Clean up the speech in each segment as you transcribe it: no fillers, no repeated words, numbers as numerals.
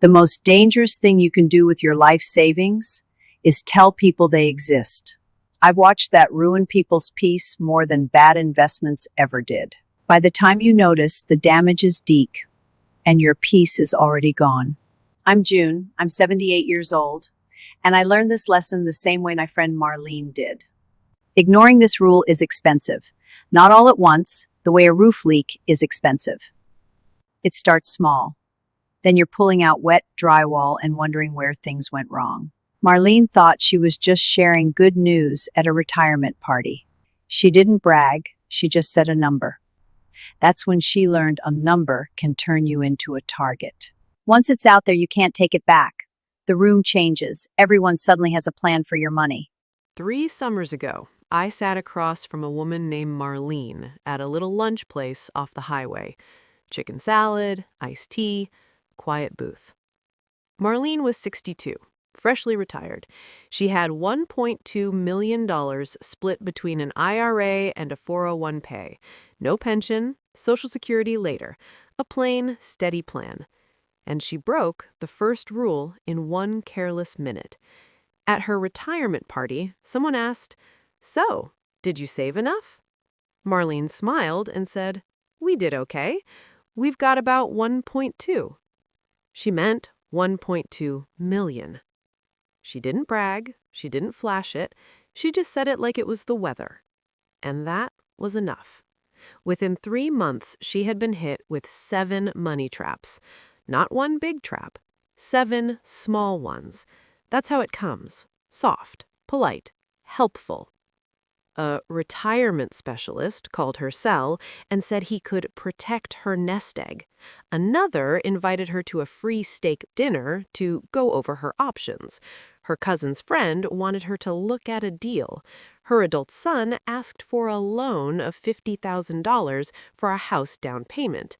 The most dangerous thing you can do with your life savings is tell people they exist. I've watched that ruin people's peace more than bad investments ever did. By the time you notice, the damage is deep and your peace is already gone. I'm June, I'm 78 years old, and I learned this lesson the same way my friend Marlene did. Ignoring this rule is expensive. Not all at once, the way a roof leak is expensive. It starts small. Then you're pulling out wet drywall and wondering where things went wrong. Marlene thought she was just sharing good news at a retirement party. She didn't brag, she just said a number. That's when she learned a number can turn you into a target. Once it's out there, you can't take it back. The room changes. Everyone suddenly has a plan for your money. 3 summers ago, I sat across from a woman named Marlene at a little lunch place off the highway. Chicken salad, iced tea, quiet booth. Marlene was 62, freshly retired. She had $1.2 million split between an IRA and a 401k. No pension, Social Security later. A plain, steady plan. And she broke the first rule in one careless minute. At her retirement party, someone asked, "So, did you save enough?" Marlene smiled and said, "We did okay. We've got about 1.2. She meant 1.2 million. She didn't brag, she didn't flash it, she just said it like it was the weather. And that was enough. Within 3 months, she had been hit with 7 money traps. Not one big trap, 7 small ones. That's how it comes. Soft, polite, helpful. A retirement specialist called her cell and said he could protect her nest egg. Another invited her to a free steak dinner to go over her options. Her cousin's friend wanted her to look at a deal. Her adult son asked for a loan of $50,000 for a house down payment.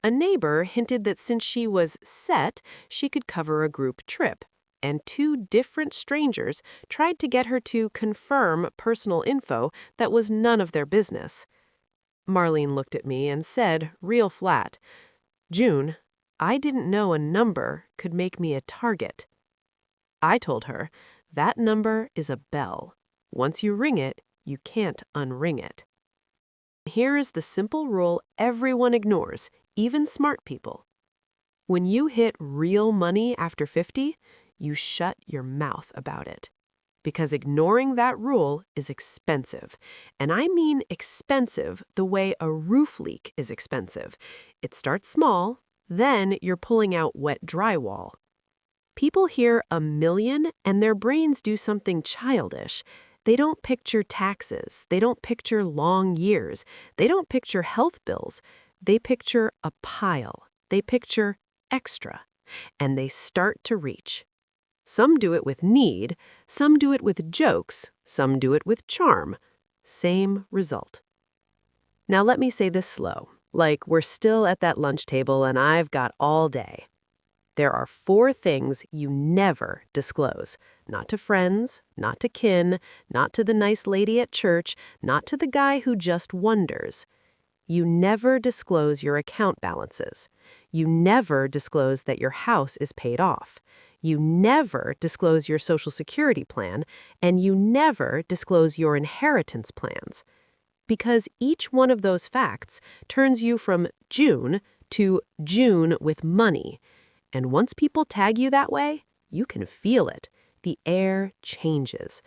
A neighbor hinted that since she was set, she could cover a group trip. And 2 different strangers tried to get her to confirm personal info that was none of their business. Marlene looked at me and said, real flat, "June, I didn't know a number could make me a target." I told her, that number is a bell. Once you ring it, you can't unring it. Here is the simple rule everyone ignores, even smart people. When you hit real money after 50, you shut your mouth about it. Because ignoring that rule is expensive. And I mean expensive the way a roof leak is expensive. It starts small, then you're pulling out wet drywall. People hear $1 million and their brains do something childish. They don't picture taxes. They don't picture long years. They don't picture health bills. They picture a pile. They picture extra. And they start to reach. Some do it with need, some do it with jokes, some do it with charm. Same result. Now let me say this slow, like we're still at that lunch table and I've got all day. There are 4 things you never disclose. Not to friends, not to kin, not to the nice lady at church, not to the guy who just wonders. You never disclose your account balances. You never disclose that your house is paid off. You never disclose your Social Security plan, and you never disclose your inheritance plans. Because each one of those facts turns you from June to June with money. And once people tag you that way, you can feel it. The air changes.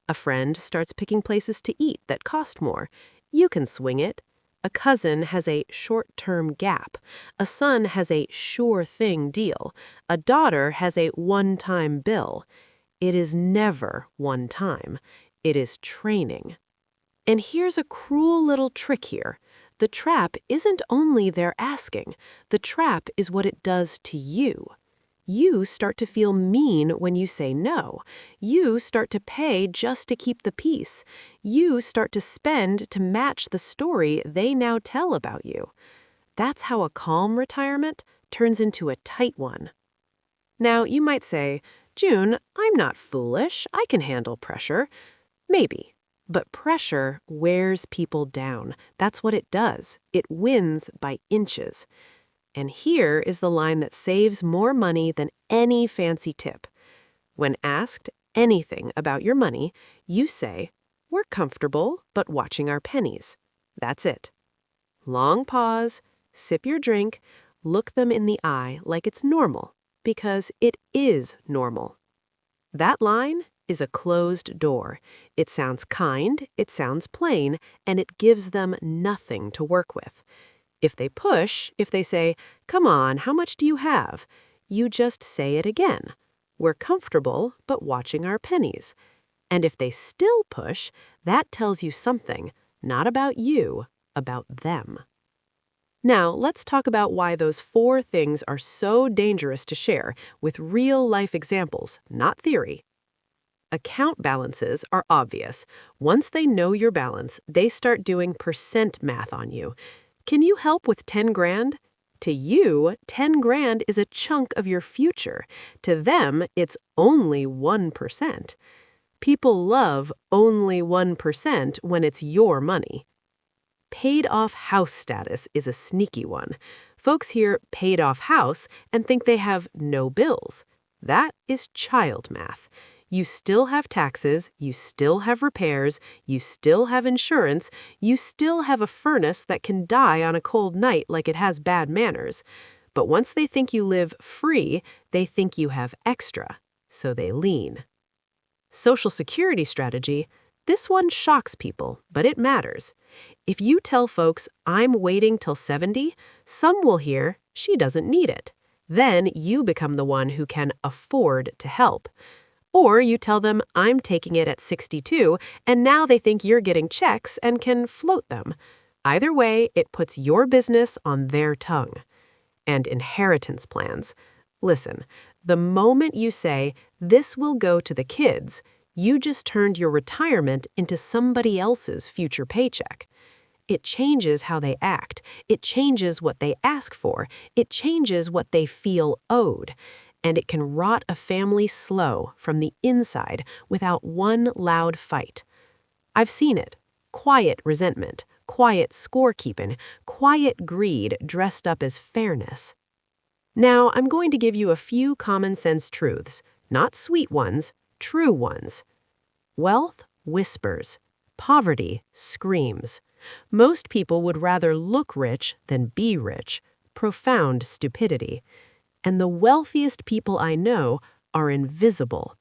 A friend starts picking places to eat that cost more. You can swing it. A cousin has a short-term gap. A son has a sure-thing deal. A daughter has a one-time bill. It is never one time. It is training. And here's a cruel little trick here. The trap isn't only their asking. The trap is what it does to you. You start to feel mean when you say no. You start to pay just to keep the peace. You start to spend to match the story they now tell about you. That's how a calm retirement turns into a tight one. Now, you might say, "June, I'm not foolish. I can handle pressure." Maybe. But pressure wears people down. That's what it does. It wins by inches. And here is the line that saves more money than any fancy tip. When asked anything about your money, you say, "We're comfortable, but watching our pennies." That's it. Long pause, sip your drink, look them in the eye like it's normal, because it is normal. That line is a closed door. It sounds kind, it sounds plain, and it gives them nothing to work with. If they push, if they say, "Come on, how much do you have?" you just say it again. "We're comfortable, but watching our pennies." And if they still push, that tells you something, not about you, about them. Now, let's talk about why those 4 things are so dangerous to share with real-life examples, not theory. Account balances are obvious. Once they know your balance, they start doing percent math on you. Can you help with 10 grand? To you, 10 grand is a chunk of your future. To them, it's only 1%. People love only 1% when it's your money. Paid-off house status is a sneaky one. Folks hear paid-off house and think they have no bills. That is child math. You still have taxes, you still have repairs, you still have insurance, you still have a furnace that can die on a cold night like it has bad manners. But once they think you live free, they think you have extra, so they lean. Social Security strategy. This one shocks people, but it matters. If you tell folks, "I'm waiting till 70, some will hear, "She doesn't need it." Then you become the one who can afford to help. Or you tell them, "I'm taking it at 62, and now they think you're getting checks and can float them. Either way, it puts your business on their tongue. And inheritance plans. Listen, the moment you say, "This will go to the kids," you just turned your retirement into somebody else's future paycheck. It changes how they act. It changes what they ask for. It changes what they feel owed. And it can rot a family slow from the inside without one loud fight. I've seen it. Quiet resentment, quiet scorekeeping, quiet greed dressed up as fairness. Now, I'm going to give you a few common sense truths, not sweet ones, true ones. Wealth whispers. Poverty screams. Most people would rather look rich than be rich. Profound stupidity. And the wealthiest people I know are invisible.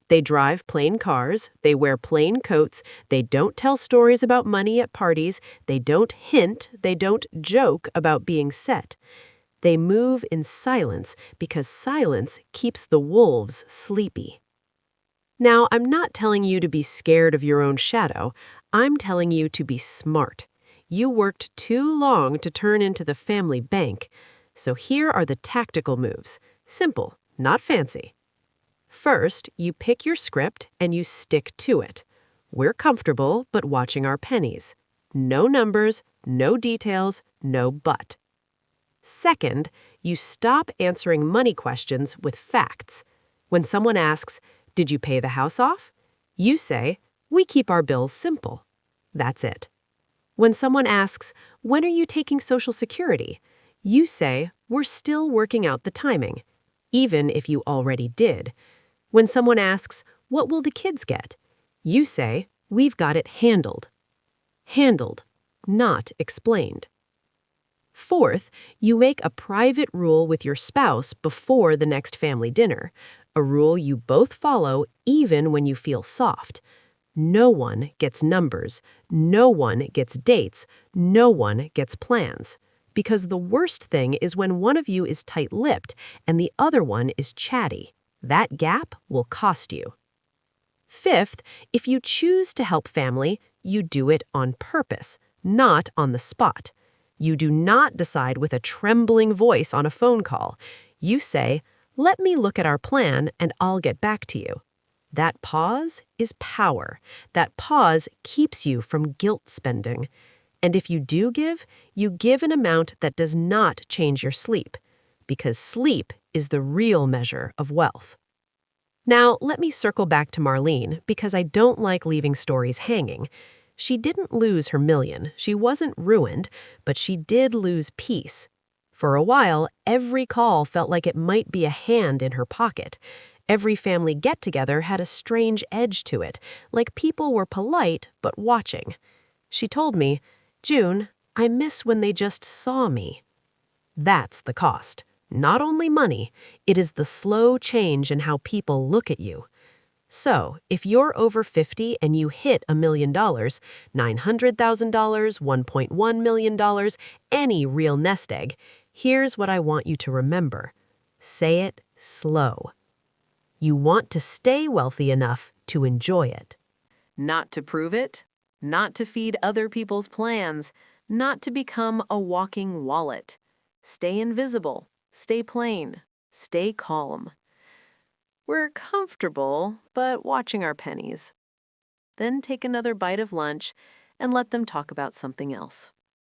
They drive plain cars, they wear plain coats, they don't tell stories about money at parties, they don't hint, they don't joke about being set. They move in silence because silence keeps the wolves sleepy. Now, I'm not telling you to be scared of your own shadow. I'm telling you to be smart. You worked too long to turn into the family bank. So here are the tactical moves. Simple, not fancy. First, you pick your script and you stick to it. We're comfortable, but watching our pennies. No numbers, no details, no but. Second, you stop answering money questions with facts. When someone asks, "Did you pay the house off?" you say, "We keep our bills simple." That's it. When someone asks, "When are you taking Social Security?" you say, "We're still working out the timing," even if you already did. When someone asks, "What will the kids get?" you say, "We've got it handled." Handled, not explained. Fourth, you make a private rule with your spouse before the next family dinner, a rule you both follow even when you feel soft. No one gets numbers, no one gets dates, no one gets plans. Because the worst thing is when one of you is tight-lipped and the other one is chatty. That gap will cost you. Fifth, if you choose to help family, you do it on purpose, not on the spot. You do not decide with a trembling voice on a phone call. You say, "Let me look at our plan and I'll get back to you." That pause is power. That pause keeps you from guilt spending. And if you do give, you give an amount that does not change your sleep, because sleep is the real measure of wealth. Now, let me circle back to Marlene, because I don't like leaving stories hanging. She didn't lose her million, she wasn't ruined, but she did lose peace. For a while, every call felt like it might be a hand in her pocket. Every family get-together had a strange edge to it, like people were polite but watching. She told me, "June, I miss when they just saw me." That's the cost. Not only money, it is the slow change in how people look at you. So, if you're over 50 and you hit $1 million, $900,000, $1.1 million, any real nest egg, here's what I want you to remember. Say it slow. You want to stay wealthy enough to enjoy it. Not to prove it, not to feed other people's plans, not to become a walking wallet. Stay invisible, stay plain, stay calm. We're comfortable, but watching our pennies. Then take another bite of lunch and let them talk about something else.